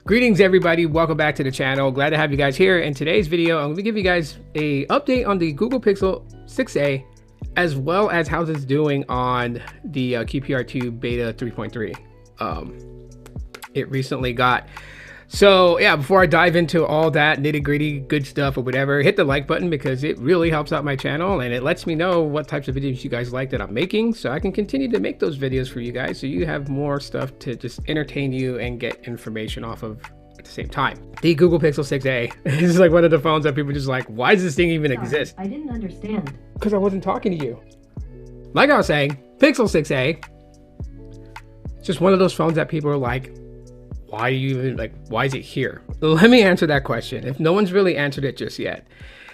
Greetings everybody, welcome back to the channel. Glad to have you guys here. In today's video, I'm going to give you guys a update on the Google Pixel 6a, as well as how it's doing on the QPR2 Beta 3.3. It recently got. So yeah, before I dive into all that nitty gritty good stuff or whatever, hit the like button because it really helps out my channel and it lets me know what types of videos you guys like that I'm making, so I can continue to make those videos for you guys so you have more stuff to just entertain you and get information off of at the same time. The Google Pixel 6a is like one of the phones that people just like, why does this thing even exist? I didn't understand. Because I wasn't talking to you. Like I was saying, Pixel 6a, it's just one of those phones that people are like, why do you even, like, why is it here? Let me answer that question if no one's really answered it just yet.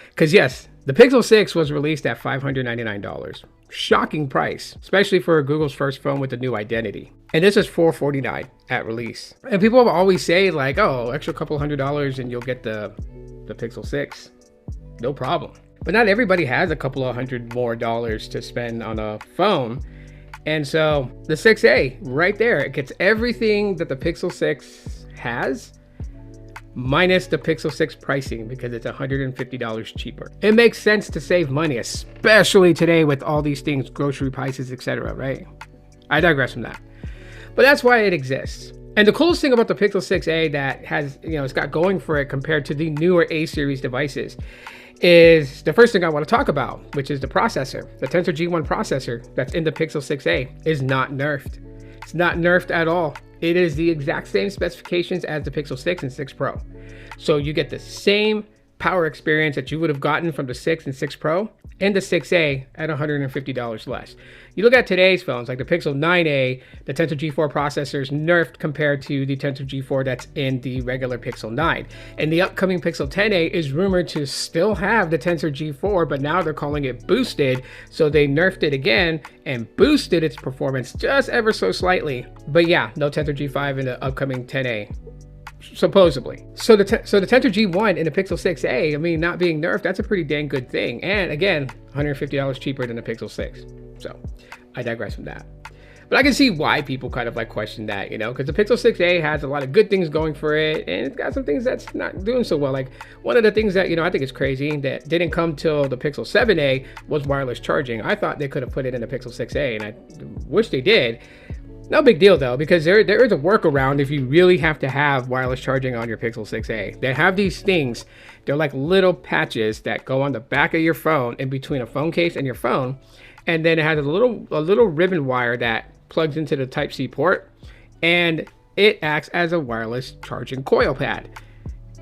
Because yes, the Pixel 6 was released at $599. Shocking price, especially for Google's first phone with a new identity. And this is $449 at release. And people always say like, oh, extra couple $100 and you'll get the Pixel 6. No problem. But not everybody has a couple of $100 more to spend on a phone. And so the 6a right there, it gets everything that the Pixel 6 has minus the Pixel 6 pricing because it's $150 cheaper. It makes sense to save money, especially today with all these things, grocery prices, etc., right? I digress from that. But that's why it exists. And the coolest thing about the Pixel 6a that has, it's got going for it compared to the newer A series devices is the first thing I want to talk about, which is the processor. The Tensor G1 processor that's in the Pixel 6a is not nerfed. It's not nerfed at all. It is the exact same specifications as the Pixel 6 and 6 Pro. So you get the same power experience that you would have gotten from the 6 and 6 Pro and the 6a at $150 less. You look at today's phones, like the Pixel 9a, the Tensor G4 processor is nerfed compared to the Tensor G4 that's in the regular Pixel 9. And the upcoming Pixel 10a is rumored to still have the Tensor G4, but now they're calling it boosted. So they nerfed it again and boosted its performance just ever so slightly. But yeah, no Tensor G5 in the upcoming 10a. Supposedly. So the Tensor G1 in the Pixel 6a, I mean, not being nerfed, that's a pretty dang good thing. And again, $150 cheaper than the Pixel 6. So I digress from that. But I can see why people kind of like question that, because the Pixel 6a has a lot of good things going for it, and it's got some things that's not doing so well. Like one of the things that, I think is crazy that didn't come till the Pixel 7a was wireless charging. I thought they could have put it in the Pixel 6a, and I wish they did. No big deal though, because there is a workaround if you really have to have wireless charging on your Pixel 6a. They have these things, they're like little patches that go on the back of your phone in between a phone case and your phone. And then it has a little ribbon wire that plugs into the Type-C port, and it acts as a wireless charging coil pad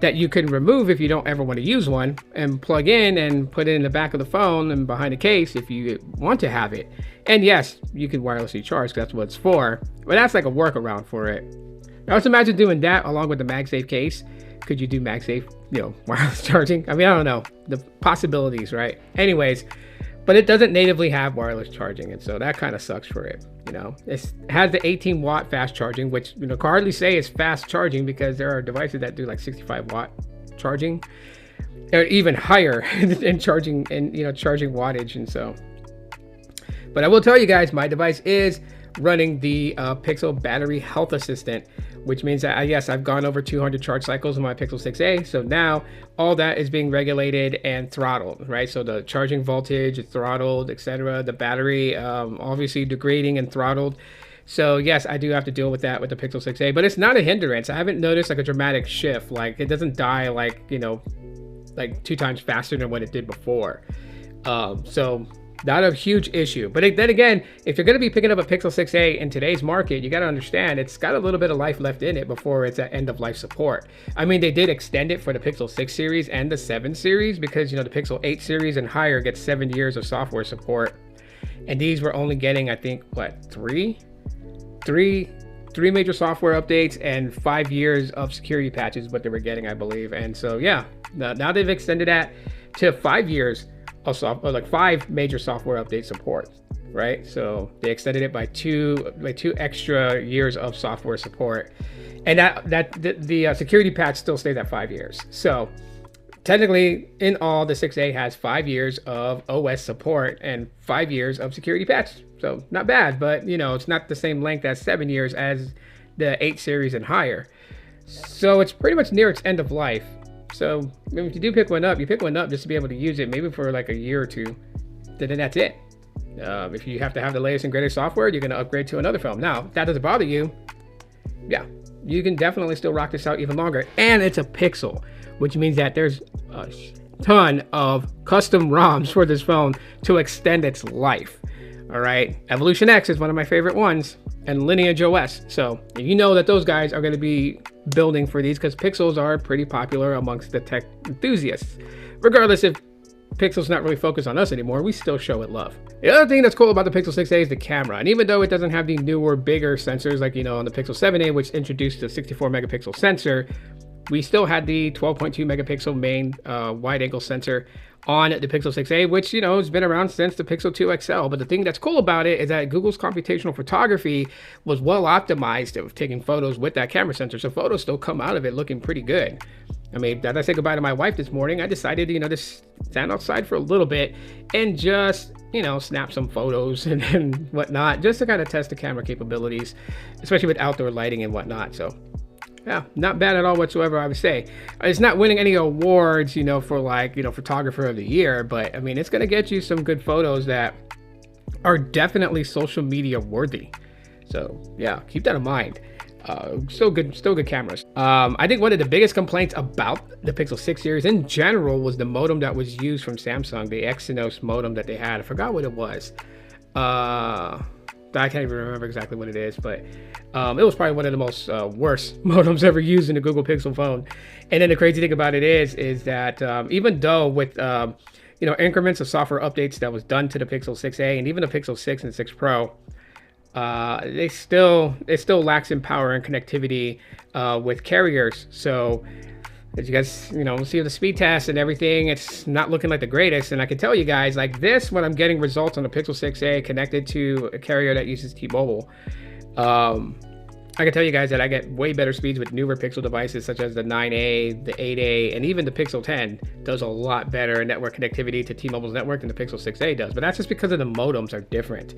that you can remove if you don't ever want to use one, and plug in and put it in the back of the phone and behind the case if you want to have it. And yes, you can wirelessly charge, that's what it's for, but that's like a workaround for it. Now let's imagine doing that along with the MagSafe case. Could you do MagSafe, wireless charging? I mean, I don't know, the possibilities, right? Anyways, but it doesn't natively have wireless charging, and so that kind of sucks for it. It has the 18-watt fast charging, which can hardly say is fast charging because there are devices that do like 65-watt charging, or even higher in charging and charging wattage. And so, but I will tell you guys, my device is running the Pixel Battery Health Assistant, which means that yes, I've gone over 200 charge cycles on my Pixel 6a. So now all that is being regulated and throttled, right? So the charging voltage is throttled, etc. The battery obviously degrading and throttled. So yes, I do have to deal with that with the Pixel 6a, but it's not a hindrance. I haven't noticed like a dramatic shift. Like it doesn't die like, like 2 times faster than what it did before. So not a huge issue. But then again, if you're going to be picking up a Pixel 6a in today's market, you got to understand it's got a little bit of life left in it before it's at end of life support. I mean, they did extend it for the Pixel 6 series and the 7 series because, the Pixel 8 series and higher gets 7 years of software support. And these were only getting, I think, what, three major software updates and 5 years of security patches, what they were getting, I believe. And so, yeah, now they've extended that to 5 years like 5 major software update support, right? So they extended it by two extra years of software support, and the security patch still stays at 5 years. So technically, in all, the 6a has 5 years of OS support and 5 years of security patch. So not bad, but it's not the same length as 7 years as the 8 series and higher. So it's pretty much near its end of life. So if you do pick one up, you pick one up just to be able to use it maybe for like a year or two. Then that's it. If you have to have the latest and greatest software, you're going to upgrade to another phone. Now, if that doesn't bother you, yeah, you can definitely still rock this out even longer. And it's a Pixel, which means that there's a ton of custom ROMs for this phone to extend its life. All right, Evolution X is one of my favorite ones, and Lineage OS. So you know that those guys are going to be building for these because Pixels are pretty popular amongst the tech enthusiasts. Regardless if Pixel's not really focused on us anymore, we still show it love. The other thing that's cool about the Pixel 6a is the camera. And even though it doesn't have the newer, bigger sensors like, you know, on the Pixel 7a, which introduced the 64 megapixel sensor, we still had the 12.2 megapixel main wide angle sensor on the Pixel 6a, which, you know, has been around since the Pixel 2 XL. But the thing that's cool about it is that Google's computational photography was well optimized of taking photos with that camera sensor. So photos still come out of it looking pretty good. I mean, as I said goodbye to my wife this morning, I decided, you know, to stand outside for a little bit and just, you know, snap some photos and whatnot, just to kind of test the camera capabilities, especially with outdoor lighting and whatnot. So yeah, not bad at all whatsoever, I would say. It's not winning any awards, you know, for like, you know, photographer of the year, but I mean, it's going to get you some good photos that are definitely social media worthy. So yeah, keep that in mind. Still good cameras. I think one of the biggest complaints about the Pixel 6 series in general was the modem that was used from Samsung, the Exynos modem that they had. I forgot what it was. I can't even remember exactly what it is, but it was probably one of the most worst modems ever used in the Google Pixel phone. And then the crazy thing about it is that even though with you know, increments of software updates that was done to the Pixel 6a and even the Pixel 6 and 6 Pro, it still lacks in power and connectivity with carriers. So as you guys, you know, see the speed test and everything, it's not looking like the greatest. And I can tell you guys, like this, when I'm getting results on the Pixel 6a connected to a carrier that uses T-Mobile, I can tell you guys that I get way better speeds with newer Pixel devices such as the 9a, the 8a, and even the Pixel 10 does a lot better network connectivity to T-Mobile's network than the Pixel 6a does. But that's just because of the modems are different.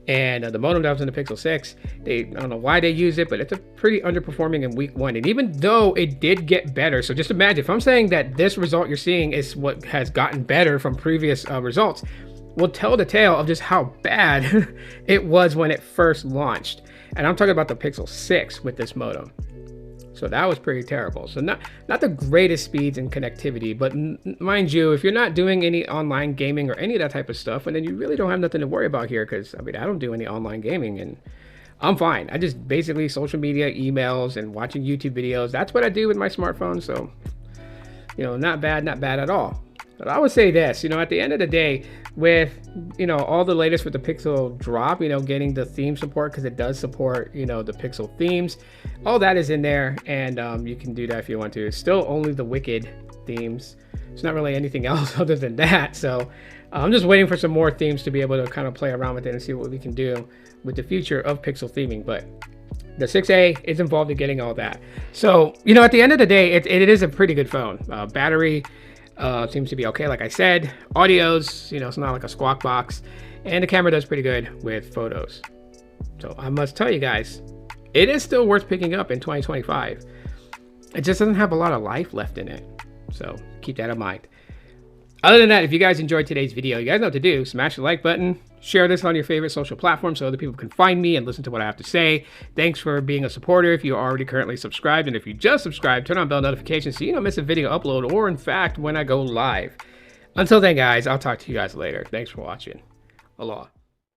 And the modem that was in the Pixel 6, I don't know why they use it, but it's a pretty underperforming in week one. And even though it did get better, so just imagine if I'm saying that this result you're seeing is what has gotten better from previous results, will tell the tale of just how bad it was when it first launched. And I'm talking about the Pixel 6 with this modem. So that was pretty terrible. So not the greatest speeds and connectivity, but mind you, if you're not doing any online gaming or any of that type of stuff, and then you really don't have nothing to worry about here, because I mean, I don't do any online gaming and I'm fine. I just basically social media, emails, and watching YouTube videos. That's what I do with my smartphone. So, you know, not bad at all. But I would say this, you know, at the end of the day, with, you know, all the latest with the Pixel drop, you know, getting the theme support, because it does support, you know, the Pixel themes, all that is in there, and you can do that if you want to. It's still only the Wicked themes. It's not really anything else other than that. So I'm just waiting for some more themes to be able to kind of play around with it and see what we can do with the future of Pixel theming. But the 6a is involved in getting all that. So, you know, at the end of the day, it is a pretty good phone. Battery seems to be okay, like I said. Audio's, you know, it's not like a squawk box, and the camera does pretty good with photos. So I must tell you guys, it is still worth picking up in 2025. It just doesn't have a lot of life left in it, so keep that in mind. Other than that, if you guys enjoyed today's video, you guys know what to do. Smash the like button, share this on your favorite social platform so other people can find me and listen to what I have to say. Thanks for being a supporter if you're already currently subscribed. And if you just subscribed, turn on bell notifications so you don't miss a video upload or, in fact, when I go live. Until then, guys, I'll talk to you guys later. Thanks for watching. Aloha.